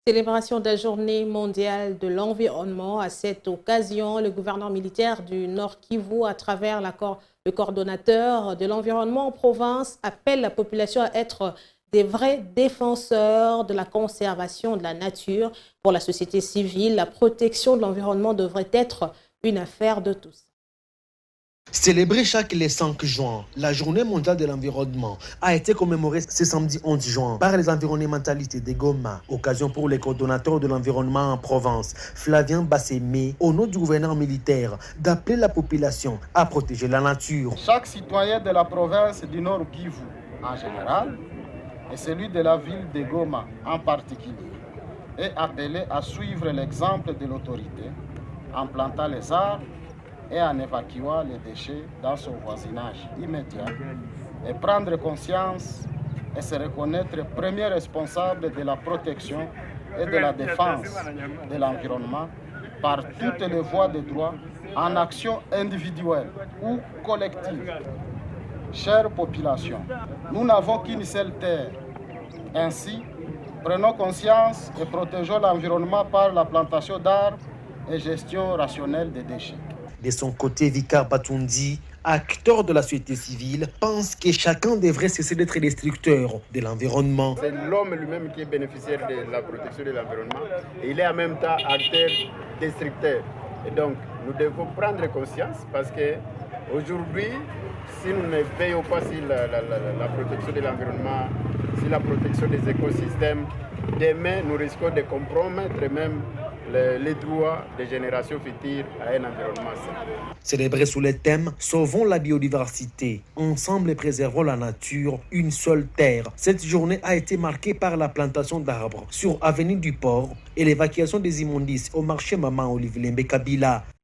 Célébration de la journée mondiale de l'environnement. À cette occasion, le gouverneur militaire du Nord Kivu, à travers le coordonnateur de l'environnement en province, appelle la population à être des vrais défenseurs de la conservation de la nature. Pour la société civile, la protection de l'environnement devrait être une affaire de tous. Célébrée chaque les 5 juin, la journée mondiale de l'environnement a été commémorée ce samedi 11 juin par les environnementalistes de Goma. Occasion pour les coordonnateurs de l'environnement en province, Flavien Bassémé, au nom du gouverneur militaire, d'appeler la population à protéger la nature. Chaque citoyen de la province du Nord Kivu en général et celui de la ville de Goma en particulier est appelé à suivre l'exemple de l'autorité en plantant les arbres et en évacuant les déchets dans son voisinage immédiat et prendre conscience et se reconnaître premier responsable de la protection et de la défense de l'environnement par toutes les voies de droit en action individuelle ou collective. Chère population, nous n'avons qu'une seule terre. Ainsi, prenons conscience et protégeons l'environnement par la plantation d'arbres et gestion rationnelle des déchets. De son côté, Vicar Batundi, acteur de la société civile, pense que chacun devrait cesser d'être destructeur de l'environnement. C'est l'homme lui-même qui est bénéficiaire de la protection de l'environnement et il est en même temps acteur destructeur. Et donc, nous devons prendre conscience parce qu'aujourd'hui, si nous ne veillons pas sur la protection de l'environnement, sur la protection des écosystèmes, demain, nous risquons de compromettre même les droits des générations futures à un environnement sain. Célébré sous le thème « Sauvons la biodiversité, ensemble et préservons la nature, une seule terre ». Cette journée a été marquée par la plantation d'arbres sur Avenue du Port et l'évacuation des immondices au marché Maman Olivier Lembe Kabila.